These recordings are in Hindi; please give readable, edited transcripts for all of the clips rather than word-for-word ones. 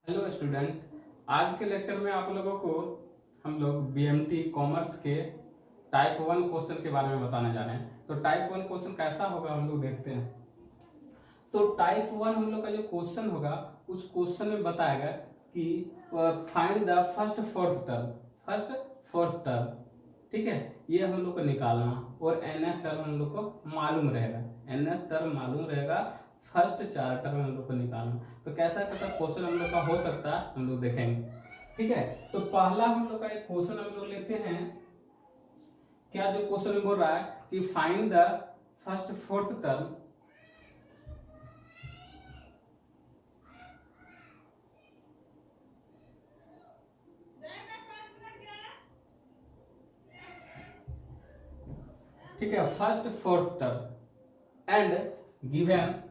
Hello student. आज के लेक्चर में आप लोगों को हम लोग बीएमटी कॉमर्स के टाइप 1 क्वेश्चन के बारे में बताने जा रहे हैं। तो टाइप 1 क्वेश्चन कैसा होगा हम लोग देखते हैं। तो टाइप 1 हम लोग का जो क्वेश्चन होगा उस क्वेश्चन में बताएगा कि find the first fourth term. ठीक है, ये हम लोग को निकालना और nth टर्म हम लोग को मालूम रहेगा। nth टर्म मालूम रहेगा, फर्स्ट 4 टर्म हम लोग को निकालना। तो कैसा कैसा क्वेश्चन हम लोग का हो सकता है हम लोग देखेंगे। ठीक है, तो पहला हम लोग का एक क्वेश्चन हम लोग लेते हैं। क्या जो क्वेश्चन बोल रहा है कि find the first fourth term. ठीक है, first fourth term and given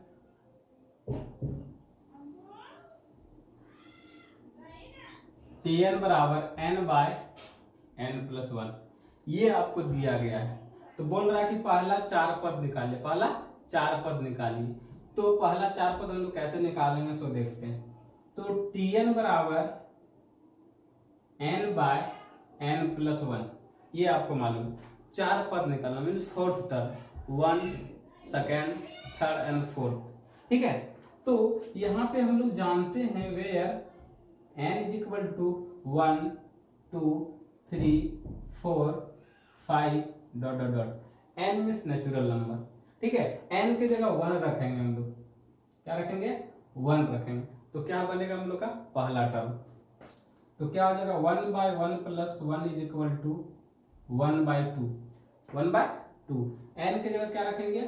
Tn बराबर n/n+1 ये आपको दिया गया है। तो बोल रहा है कि पहला 4 पद निकालिए, पहला 4 पद निकालिए। तो पहला 4 पद हम लोग कैसे निकालेंगे सो देखते हैं। तो Tn बराबर n/n+1 ये आपको मालूम। 4 पद निकालना means fourth term, 1 second third and fourth. ठीक है, तो यहाँ पे हम लोग जानते हैं where n is equal to 1 2 3 4 5 dot dot dot. n means natural number. ठीक है, n की जगह 1 रखेंगे हम लोग। क्या रखेंगे? 1 रखेंगे। तो क्या बनेगा हम लोग का पहला टर्म। तो क्या हो जाएगा 1/1 + 1 इज इक्वल टू 1/2। 1/2 n की जगह क्या रखेंगे?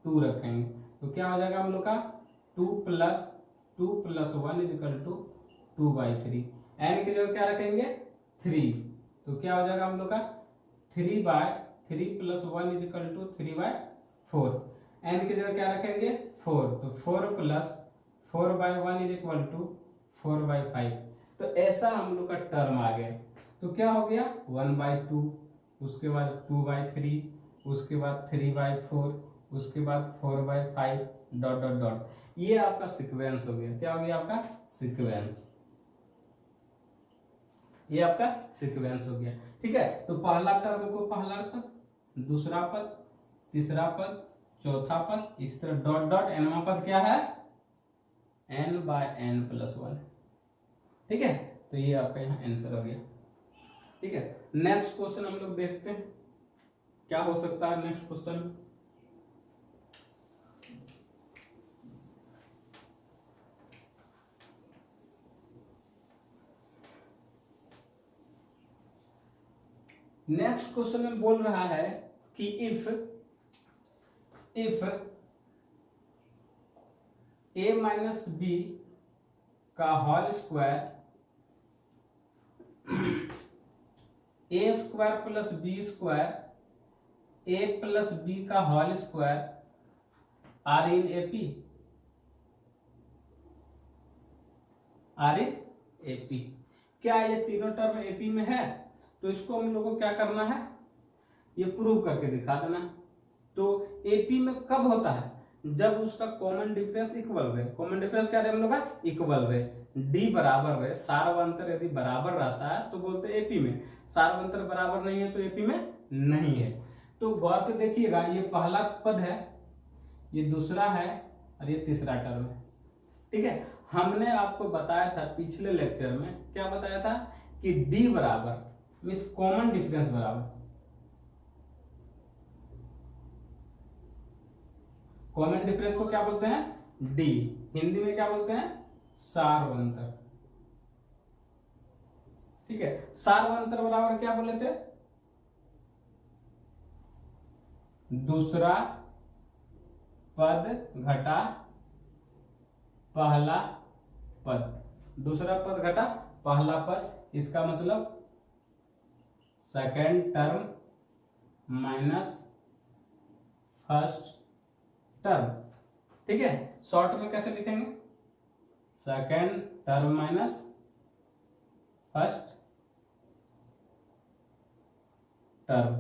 2 रखेंगे। तो क्या हो जाएगा हम लोग का 2 + 1 इज इक्वल टू 2/3। n की जगह क्या रखेंगे? 3। तो क्या हो जाएगा हम लोग का 3/3 + 1 इज इक्वल टू 3/4। n की जगह क्या रखेंगे? 4। तो 4 + 4/1 इज इक्वल टू 4/5। तो ऐसा हम लोग का टर्म आ गया। तो क्या हो गया 1/2, उसके बाद 2/3, उसके बाद 3/4, उसके बाद 4/5 डॉट डॉट डॉट। ये आपका सीक्वेंस हो गया। क्या हो गया आपका सीक्वेंस। ये आपका सीक्वेंस हो गया। ठीक है, तो पहला टर्म को पहला पद, दूसरा पद, तीसरा पद, चौथा पद, इस तरह डॉट डॉट। एनवा पद क्या है? n/n+1। ठीक है, तो ये आपका यहाँ आंसर हो गया। ठीक है, नेक्स्ट क्वेश्चन हम लोग देखते हैं क्या हो सकता है नेक्स्ट क्वेश्चन। नेक्स्ट क्वेश्चन में बोल रहा है कि इफ a - b का whole square a² + b² a + b का whole square are in AP. क्या ये तीनों टर्म एपी में है? तो इसको हम लोगों को क्या करना है, ये प्रूव करके दिखा देना। तो एपी में कब होता है? जब उसका कॉमन डिफरेंस इक्वल रहे। कॉमन डिफरेंस क्या रहे हम लोग का? इक्वल रहे, डी बराबर रहे। सार्वंतर यदि बराबर रहता है तो बोलते हैं एपी में। सार्वंतर बराबर नहीं है तो एपी में नहीं है। तो गौर से देखिएगा, ये पहला पद है, ये दूसरा है और ये तीसरा टर्म है। ठीक है, हमने आपको बताया था पिछले लेक्चर में, क्या बताया था कि डी बराबर मीन्स कॉमन डिफरेंस बराबर, कॉमन डिफरेंस को क्या बोलते हैं? डी। हिंदी में क्या बोलते हैं? सार्वंतर। ठीक है, सार्वंतर बराबर क्या बोले थे? दूसरा पद घटा पहला पद, दूसरा पद घटा पहला पद। इसका मतलब second term minus first term. ठीक है, शॉर्ट में कैसे लिखेंगे? Second term minus first term.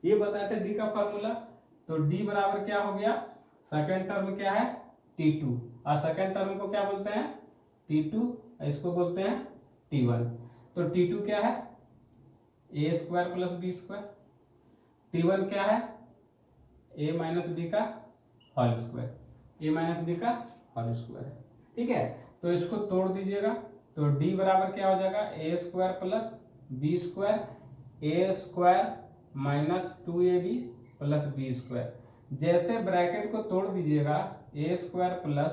ये बताया था डी का फॉर्मूला। तो डी बराबर क्या हो गया? सेकेंड टर्म क्या है T2, और सेकेंड टर्म को क्या बोलते हैं T2, इसको बोलते हैं T1। तो T2 क्या है a square plus b square, T1 क्या है a माइनस बी का whole square, a minus b का होल स्क्वायर। ठीक है, तो इसको तोड़ दीजिएगा तो d बराबर क्या हो जाएगा a square plus b square, a square minus 2ab plus b square. जैसे ब्रैकेट को तोड़ दीजिएगा a square plus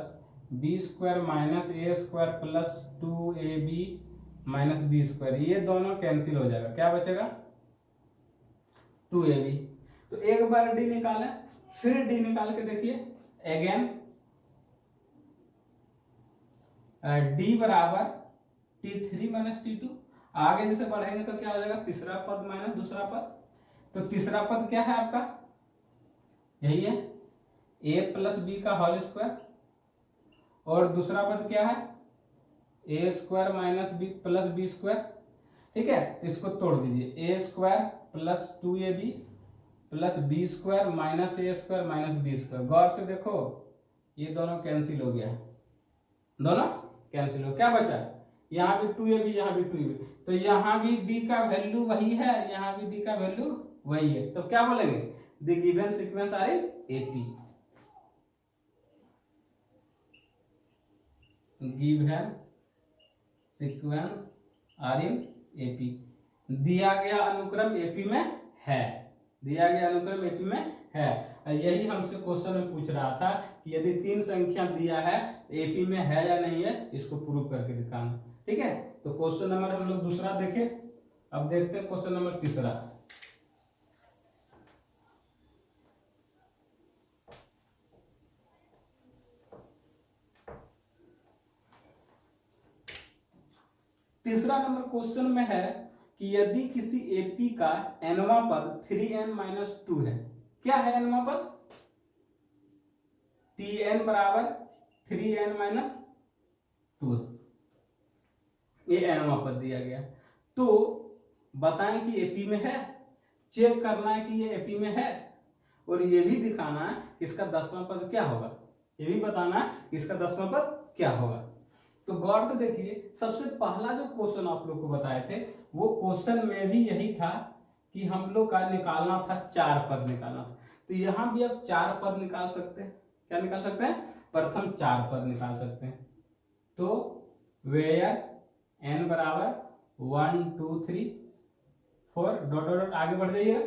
b square minus a square plus 2ab minus b square, ये दोनों कैंसिल हो जाएगा, क्या बचेगा 2ab। तो एक बार डी निकालें, फिर डी निकाल के देखिए अगेन, डी बराबर T3 माइनस T2। आगे जैसे बढ़ेंगे तो क्या हो जाएगा तीसरा पद माइनस दूसरा पद। तो तीसरा पद क्या है आपका, यही है a प्लस बी का होल स्क्वायर, और दूसरा पद क्या है a square minus b plus b square. ठीक है, इसको तोड़ दीजिए a square plus 2ab plus b square minus a square minus b square. गौर से देखो ये दोनों कैंसिल हो गया, दोनों कैंसिल हो, क्या बचा यहाँ भी 2ab यहाँ भी 2ab, तो यहाँ भी d का वैल्यू वही है, यहाँ भी d का वैल्यू वही है। तो क्या बोलेंगे the given sequence are in AP, given sequence are in AP. दिया गया अनुक्रम एपी में है, दिया गया अनुक्रम एपी में है। यही हमसे क्वेश्चन में पूछ रहा था कि यदि 3 संख्या दिया है एपी में है या नहीं है, इसको प्रूव करके दिखाना। ठीक है, तो क्वेश्चन नंबर हम लोग दूसरा देखे, अब देखते हैं क्वेश्चन नंबर तीसरा। तीसरा नंबर क्वेश्चन में है कि यदि किसी एपी का एनवा पद 3n-2 है, क्या है एनवा पद Tn बराबर 3n-2, ये एनवा पद दिया गया। तो बताएं कि एपी में है, चेक करना है कि ये एपी में है, और ये भी दिखाना है इसका 10वां पद क्या होगा, ये भी बताना है इसका 10वां पद क्या होगा। तो गौर से देखिए, सबसे पहला जो क्वेश्चन आप लोग को बताए थे वो क्वेश्चन में भी यही था कि हम लोग का निकालना था 4 पद निकालना था। तो यहाँ भी आप 4 पद निकाल सकते हैं, क्या निकाल सकते हैं, प्रथम 4 पद निकाल सकते हैं। तो वेयर n बराबर 1 2 3 4 डॉट डॉट आगे बढ़ जाइएगा,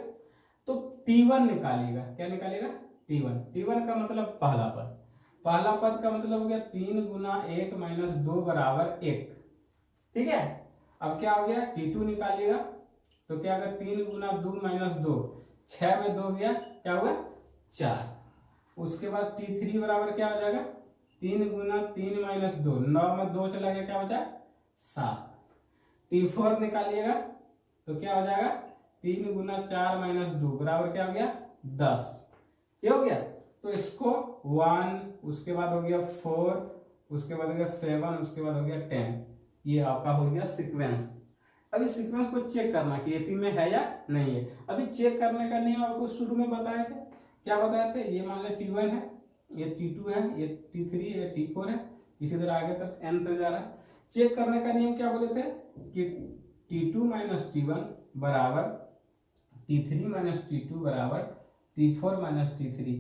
तो T1 निकालिएगा, क्या निकालिएगा T1। T1 का मतलब पहला पद, पहला पद का मतलब हो गया 3 गुना 1 माइनस 2 बराबर 1। ठीक है, अब क्या हो गया T2 निकालिएगा, तो क्या होगा 3 गुना 2 माइनस 2, 6 में 2 गया, क्या हुआ 4। उसके बाद T3 बराबर क्या हो जाएगा 3 गुना 3 माइनस 2, 9 में 2 चला गया, क्या बचा 7। T4 निकालिएगा तो क्या हो जाएगा 3 गुना 4 माइनस 2 बराबर क्या हो गया 10, ये हो गया। तो इसको 1, उसके बाद हो गया 4, उसके बाद हो गया 7, उसके बाद हो गया 10, ये आपका हो गया सीक्वेंस। अभी सीक्वेंस को चेक करना कि एपी में है या नहीं है। अभी चेक करने का नियम आपको शुरू में बताए थे, क्या बताए थे, ये मान लें T1 है, ये T2 है, ये T3 है, T4 है, इसी तरह आगे तक n तक जा रहा है। चेक करने का नियम क्या बोले थे कि T2 माइनस T1 बराबर T3 माइनस T2 बराबर T4 minus T3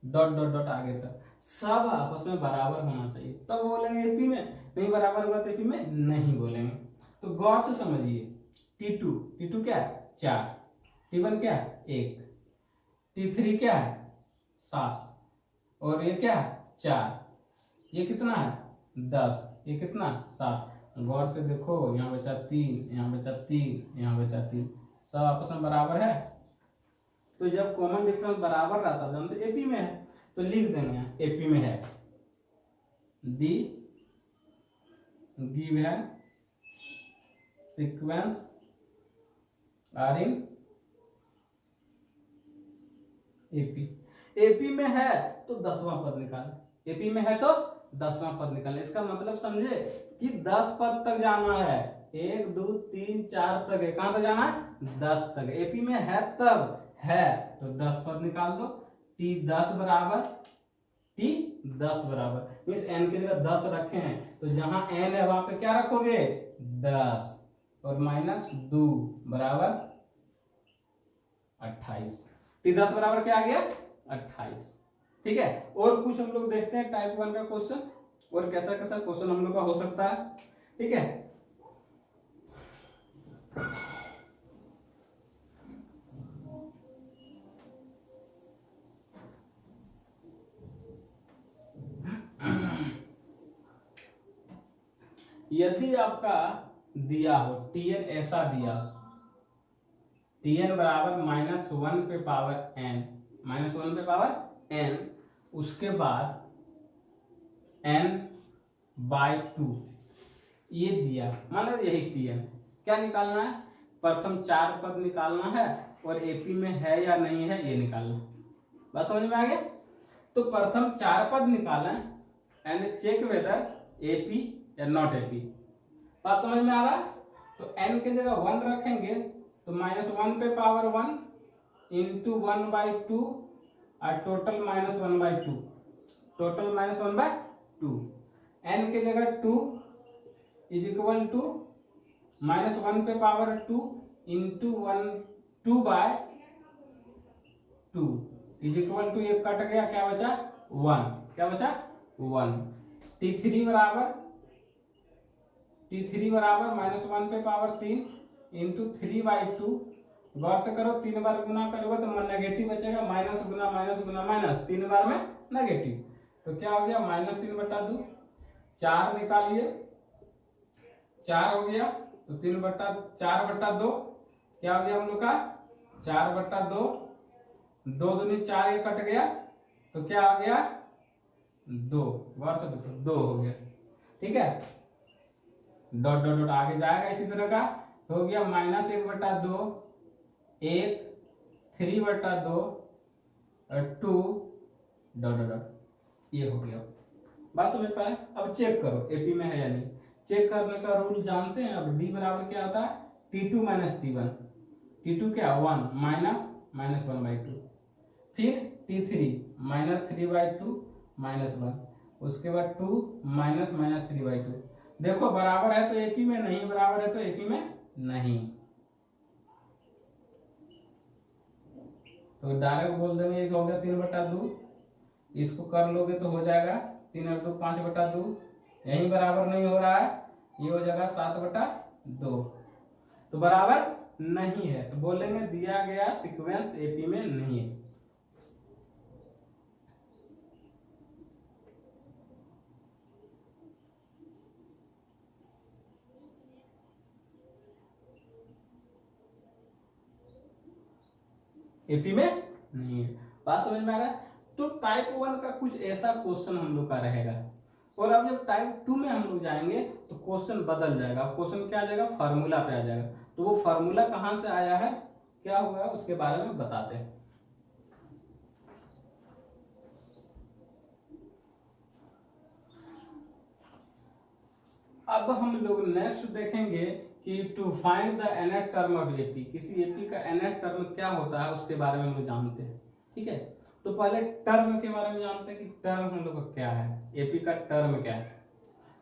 dot dot dot आगे तक सब आपस में बराबर होना चाहिए, तब बोलेंगे एपी में। नहीं बराबर होगा तो एपी में नहीं बोलेंगे। तो गौर से समझिए, T2 क्या है 4, T1 क्या है 1, T3 क्या है 7, और ये क्या है 4, ये कितना है 10, ये कितना 7। गौर से देखो, यहाँ बचा 3, यहाँ बचा 3, यहाँ बचा 3, सब आपस में बराबर है। तो जब कॉमन डिफरेंस बराबर रहता है तो एपी में है, तो लिख देंगे एपी में है। The given sequence are in AP. AP में है तो 10वां पद निकालें, एपी में है तो 10वां पद निकालें। इसका मतलब समझे कि 10 पद तक जाना है, 1 2 3 4 तक है, कहां तक जाना है 10 तक। एपी में है तब है तो 10 पद निकाल दो। T10 बराबर टी 10 बराबर, मीन्स एन की जगह 10 रखे हैं तो जहां एन है वहां पे क्या रखोगे 10 और माइनस 2 बराबर 28। टी 10 बराबर क्या आ गया 28। ठीक है, और कुछ हम लोग देखते हैं टाइप 1 का क्वेश्चन और कैसा कैसा क्वेश्चन हम लोग का हो सकता है। ठीक है, यदि आपका दिया हो टीएन ऐसा दिया टीएन बराबर -1 पे पावर एन, -1 पे पावर एन, उसके बाद n/2 ये दिया, मान लो यही टीएन, क्या निकालना है प्रथम 4 पद निकालना है और एपी में है या नहीं है ये निकालना। बस समझ में आ गया। तो प्रथम 4 पद निकालें एंड चेक वेदर एपी या नॉट एपी। बात समझ में आ रहा है। तो n के जगह 1 रखेंगे तो -1 पे पावर 1 इंटू 1/2 और टोटल -1/2, टोटल -1/2। n के जगह 2 इज इक्वल टू -1 पे power 2 into 2/2 is equal to, ये कट गया, क्या बचा 1, क्या बचा 1। t3 बराबर -1 पे पावर 3 इंटू 3/2, गौर से करो 3 बार गुना करोगे तो नेगेटिव बचेगा, माइनस गुना माइनस गुना माइनस, 3 बार में नेगेटिव, तो क्या हो गया -3/2। 4 निकालिए, 4 हो गया तो 4/2 क्या हो गया हम लोग का 4/2, 2 दूनी 4, ये कट गया तो क्या आ गया 2, गौर से देखो 2 हो गया। ठीक है, डॉट डॉट डॉट आगे जाएगा इसी तरह का, तो हो गया -1/2, 1, 3/2 और 2 डॉट डॉट डॉट, ये हो गया। बात समझ पाए। अब चेक करो एपी में है या नहीं। चेक करने का रूल जानते हैं। अब डी बराबर क्या आता है t2 - t1, t2 क्या 1 माइनस -1/2, फिर t3 -3/2 -1, उसके बाद 2 -3/2। देखो बराबर है तो एपी में, नहीं बराबर है तो एपी में नहीं, तो डायरेक्ट बोल देंगे एक हो गया 3/2, इसको कर लोगे तो हो जाएगा 3 और 2 5/2, यही बराबर नहीं हो रहा है, ये हो जाएगा 7/2, तो बराबर नहीं है, तो बोलेंगे दिया गया सीक्वेंस एपी में नहीं है। एपी में नहीं है। बात समझ में आ रहा है। तो टाइप 1 का कुछ ऐसा क्वेश्चन हम लोग का रहेगा, और अब जब टाइप 2 में हम लोग जाएंगे तो क्वेश्चन बदल जाएगा। क्वेश्चन क्या आ जाएगा फार्मूला पे आ जाएगा, तो वो फार्मूला कहां से आया है क्या हुआ है उसके बारे में बताते हैं। अब हम लोग नेक्स्ट देखेंगे कि to find the nth term of AP, किसी एपी का nth टर्म क्या होता है उसके बारे में हम लोग जानते हैं। ठीक है, तो पहले टर्म के बारे में जानते हैं कि टर्म हम लोग का क्या है, एपी का टर्म क्या है।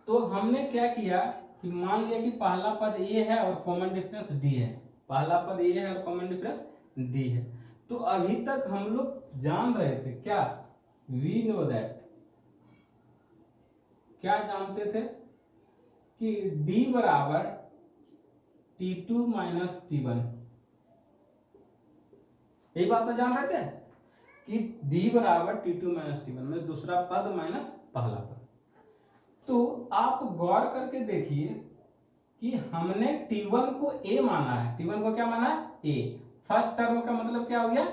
तो हमने क्या किया कि मान लिया कि पहला पद ए है और कॉमन डिफरेंस डी है, पहला पद ए है और कॉमन डिफरेंस डी है। तो अभी तक हम लोग जान रहे थे क्या, वी नो दैट, क्या जानते थे कि d बराबर t2 - t1, यही बात तो जान रहे थे कि d बराबर t2 - t1 में दूसरा पद माइनस पहला पद। तो आप गौर करके देखिए कि हमने t1 को a माना है, t1 को क्या माना है a, फर्स्ट टर्म का मतलब क्या हो गया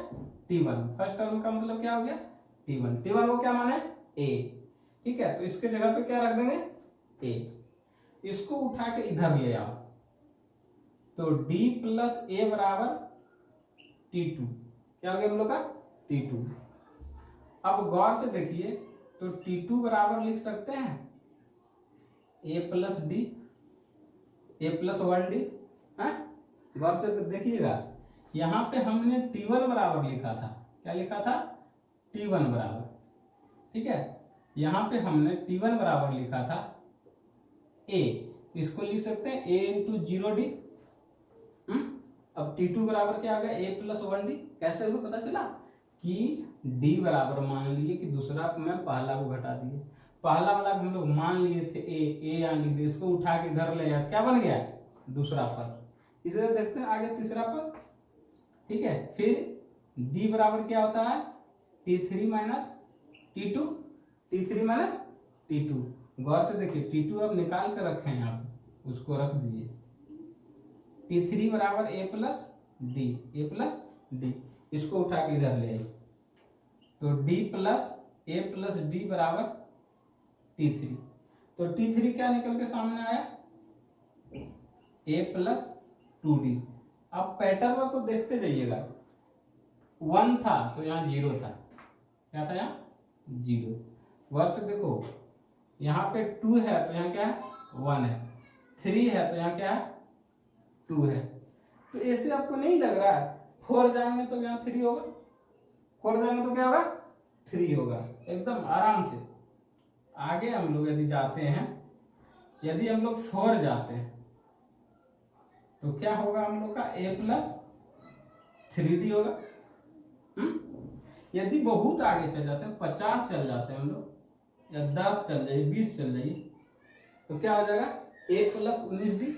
t1, फर्स्ट टर्म का मतलब क्या हो गया t1, t1 को क्या माना है a। ठीक है, तो इसके जगह पे क्या रख देंगे a, इसको उठा के इधर ले आओ तो d + a बराबर t2, क्या हो गया हम लोग का t2। अब गौर से देखिए तो t2 बराबर लिख सकते हैं a + d, a + 1d, गौर से देखिएगा यहां पे हमने t1 बराबर लिखा था, क्या लिखा था t1 बराबर, ठीक है, यहाँ पे हमने T1 बराबर लिखा था a, इसको लिख सकते हैं a इंटू 0d। अब T2 बराबर क्या आ गया, a प्लस 1d। कैसे हुआ पता चला कि d बराबर मान लिए कि दूसरा में पहला को घटा दिए, पहला वाला हम लोग मान लिए थे a यहाँ लिख दिए, इसको उठा के इधर ले आया, क्या बन गया दूसरा पद। इसे देखते हैं आगे तीसरा पद, ठीक है। फिर d बराबर क्या होता है T3 minus T2, T3 minus T2। गौर से देखिए T2 अब निकाल कर रखे हैं आप, उसको रख दीजिए। T3 बराबर a प्लस डी, इसको उठा के इधर ले आइए, तो d plus a plus D बराबर T3। तो T3 क्या निकल के सामने आया, a प्लस 2d। अब पैटर्न को देखते जाइएगा, 1 था तो यहाँ 0 था, क्या था यहाँ 0। गौर से देखो यहाँ पे 2 है तो यहाँ क्या है 1 है, 3 है तो यहाँ क्या है 2 है। तो ऐसे आपको नहीं लग रहा है 4 जाएंगे तो यहाँ 3 होगा, 4 जाएंगे तो क्या होगा 3 होगा, एकदम आराम से। आगे हम लोग यदि जाते हैं, यदि हम लोग 4 जाते हैं तो क्या होगा हम लोग का a प्लस 3d होगा। यदि बहुत आगे चल जाते हैं, 50 चल जाते हैं हम लोग, या 10 चल जाइए, 20 चल जाइए, तो क्या हो जाएगा a प्लस 19d।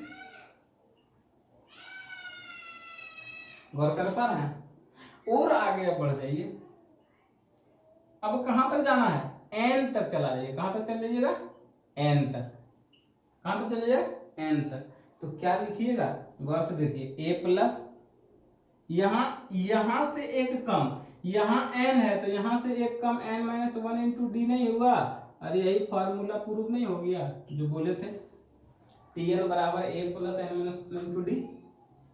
गौर कर पा रहे हैं। और आगे बढ़ जाइए, अब कहां तक जाना है, n तक चला जाइए। कहां तक चल जाइएगा n तक, कहां तक चल जाइएगा n तक। तो क्या लिखिएगा, गौर से देखिए a प्लस यहां से एक कम, यहाँ n है तो यहां से एक कम n माइनस 1 इंटू डी नहीं हुआ। अरे यही फॉर्मूला प्रूव नहीं हो गया जो बोले थे, Tn बराबर a plus n minus 1 into D,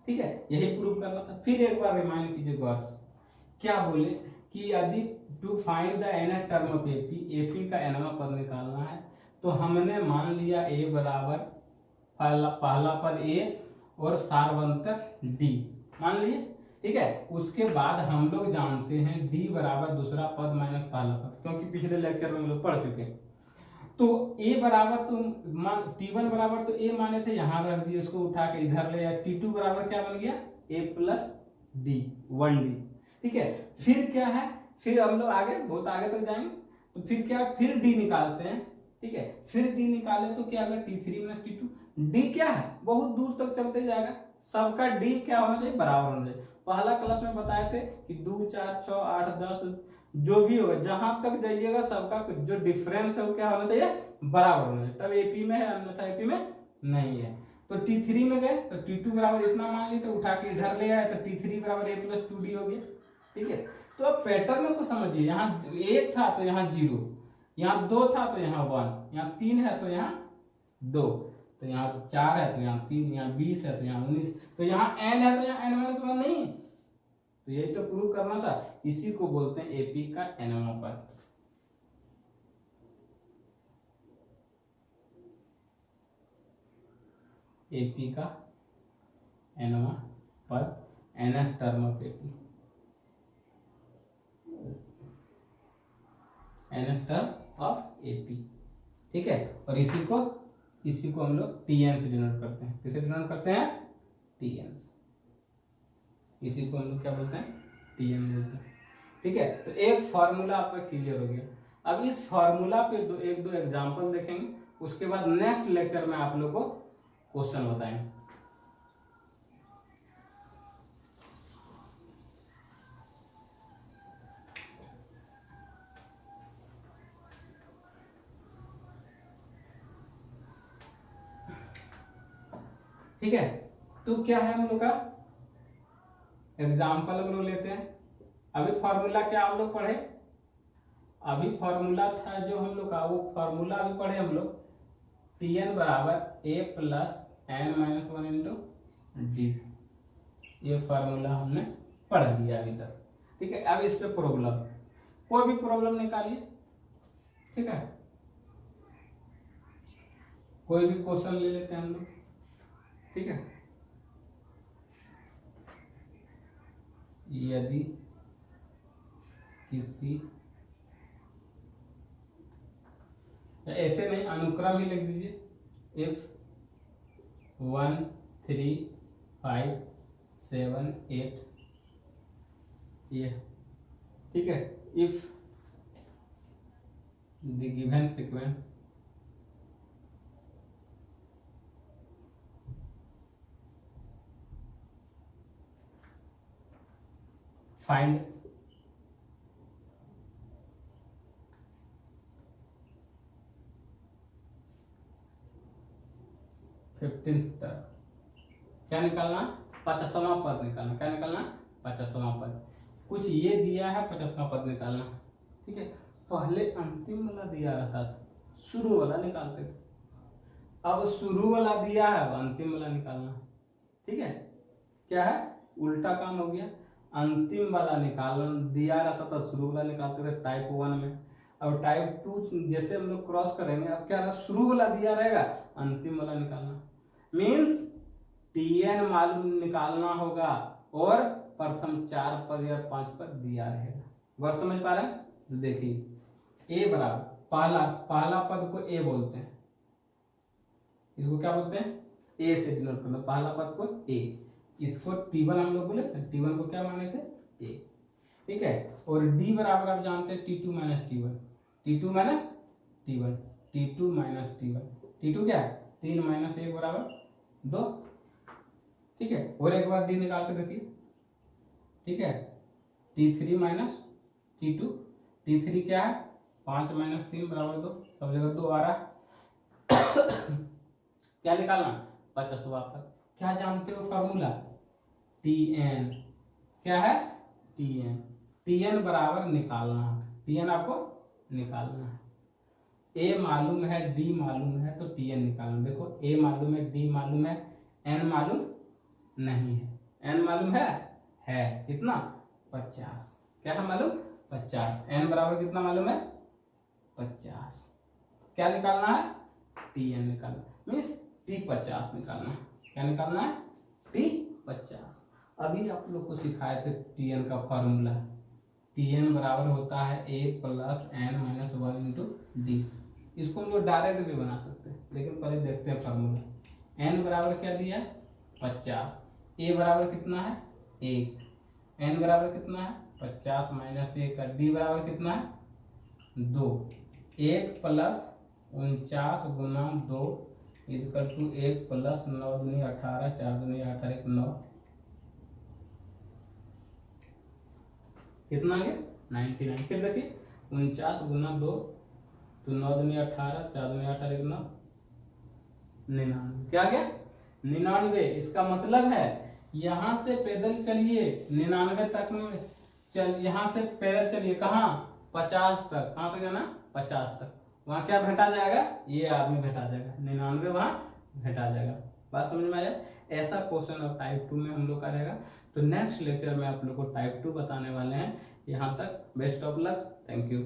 ठीक है, यही प्रूव करना था। फिर एक बार रिमाइंड कीजिए गौर से, क्या बोले कि यदि to find the nth term of AP का nवां पद निकालना है, तो हमने मान लिया a बराबर पहला पद a और सारवंतक d मान लिए, ठीक है। उसके बाद हम लोग जानते हैं d बराबर दूसरा पद माइनस पहला पद, क्योंकि पिछले लेक्चर में हम लोग पढ़ चुके हैं। तो a बराबर तो T1 बराबर तो a माने थे, यहां रख दिए, उसको उठा के इधर ले आए। T2 बराबर क्या बन गया a प्लस डी 1d, ठीक है। फिर क्या है, फिर हम लोग आगे बहुत आगे तक जाएंगे, तो फिर क्या, फिर d निकालते हैं, ठीक है। फिर d निकाले तो क्या होगा T3 माइनस T2। d क्या है बहुत दूर तक चलते जाएगा, सबका d क्या होना चाहिए बराबर होना चाहिए। पहला क्लास में बताए थे कि 2 4 6 8 10 जो भी होगा, जहां तक जाइएगा सबका जो डिफरेंस है वो क्या होना चाहिए बराबर होना चाहिए, तब एपी में है, अन्यथा एपी में नहीं है। तो T3 में गए तो T2 बराबर इतना मान लिए, तो उठा के इधर ले आए, तो T3 बराबर a प्लस 2d हो गया, ठीक है। तो अब पैटर्न को समझिए, यहाँ 1 था तो यहाँ 0, यहाँ 2 था तो यहाँ 1, यहाँ 3 है तो यहाँ 2, तो यहाँ 4 है तो यहाँ 3, यहाँ 20 है तो यहाँ 19, तो यहाँ n है तो यहाँ n माइनस 1 नहीं है। तो यही तो प्रूव करना था, इसी को बोलते हैं एपी का nवां पद। एपी का nवां पद, nth term of AP, nth term of AP, ठीक है। और इसी को हम लोग Tn से डिनोट करते हैं। किसे डिनोट करते हैं Tn से, इसी को हम लोग क्या बोलते हैं Tn बोलते हैं, ठीक है। तो एक फॉर्मूला आपका क्लियर हो गया। अब इस फॉर्मूला पे एक दो एग्जांपल देखेंगे, उसके बाद नेक्स्ट लेक्चर में आप लोग को क्वेश्चन बताएंगे। ठीक है, तो क्या है हम लोग का एग्जाम्पल हम लोग लेते हैं। अभी फॉर्मूला क्या हम लोग पढ़े, अभी फॉर्मूला था जो हम लोग का, वो फॉर्मूला अभी पढ़े हम लोग, Tn बराबर a plus n minus 1 into D, ये फॉर्मूला हमने पढ़ लिया अभी तक, ठीक है। अब इस पे प्रॉब्लम, कोई भी प्रॉब्लम निकालिए, ठीक है, कोई भी क्वेश्चन ले लेते हैं हम लोग, ठीक है। यदि किसी या ऐसे नहीं, अनुक्रम ही लिख दीजिए। इफ 1 3 5 7 8 ये, ठीक है। If the given sequence find क्या निकालना, 50वां पद निकालना। क्या निकालना, 50वां पद। कुछ ये दिया है, 50वां पद निकालना, ठीक है। पहले अंतिम वाला दिया रहता था, शुरू वाला निकालते थे। अब शुरू वाला दिया है, अब अंतिम वाला निकालना, ठीक है। क्या है, उल्टा काम हो गया। अंतिम वाला निकालना दिया रहता था, शुरू वाला निकालते थे टाइप 1 में। अब टाइप 2 जैसे हम लोग क्रॉस करेंगे, अब क्या रहा, शुरू वाला दिया रहेगा, अंतिम वाला निकालना। मीन्स टीएन मालूम निकालना होगा और प्रथम 4 पद या 5 पद दिया रहेगा। वर्ड समझ पा रहे हैं? तो देखिए ए बराबर पहला पद को ए बोलते हैं, इसको क्या बोलते हैं, ए से डिनोट करना। पहला पद को ए, इसको T1 हम लोग बोले थे। T1 को क्या माने थे, ए, ठीक है। और डी बराबर आप जानते हैं T2 minus T1, T2 minus T1, T2 minus T1। T2 क्या है, 3 माइनस 1 बराबर 2, ठीक है। और एक बार डी निकाल के देखिए, ठीक है। T3 माइनस T2, T3 क्या है, 5 माइनस 3 बराबर 2, सब जगह 2 आ रहा है। क्या निकालना, 50वां पद। क्या जानते हो फॉर्मूला, Tn, क्या है, Tn। Tn बराबर निकालना, Tn आपको निकालना है। A मालूम है, D मालूम है, तो Tn निकालना। देखो A मालूम है, D मालूम है, N मालूम नहीं है। N मालूम है कितना, 50। क्या है मालूम, 50। N बराबर कितना मालूम है, 50। क्या निकालना है, Tn निकालना, मीन्स T50 निकालना है। क्या निकालना है, T50। अभी आप लोग को सिखाए थे Tn का फॉर्मूला। Tn बराबर होता है A plus N minus 1 into D. इसको हम लोग डायरेक्ट भी बना सकते हैं, लेकिन पहले देखते हैं फॉर्मूला। N बराबर क्या दिया, 50। A बराबर कितना है, 1। N बराबर कितना है, 50 माइनस 1। D बराबर कितना है, 2। 1 प्लस 49 गुना 2 इजकल टू 1 प्लस 9 दूनी 18, 4 दूनी 18, 1 9, कितना आ गया, 99। फिर देखिए 49 गुना 2 तो 9 दूनी 18, 4 दूनी 18, 1 9, 99। क्या आ गया, 99। इसका मतलब है यहां से पैदल चलिए 99 तक में चल, यहां से पैदल चलिए कहाँ, 50 तक। कहाँ तक जाना, 50 तक। वहां क्या भेटा जाएगा, ये आदमी भेटा जाएगा, 99 वहां भेटा जाएगा। बात समझ में आया। ऐसा क्वेश्चन अब टाइप 2 में हम लोग का रहेगा। तो नेक्स्ट लेक्चर में आप लोग को टाइप 2 बताने वाले हैं। यहाँ तक best of luck, thank you.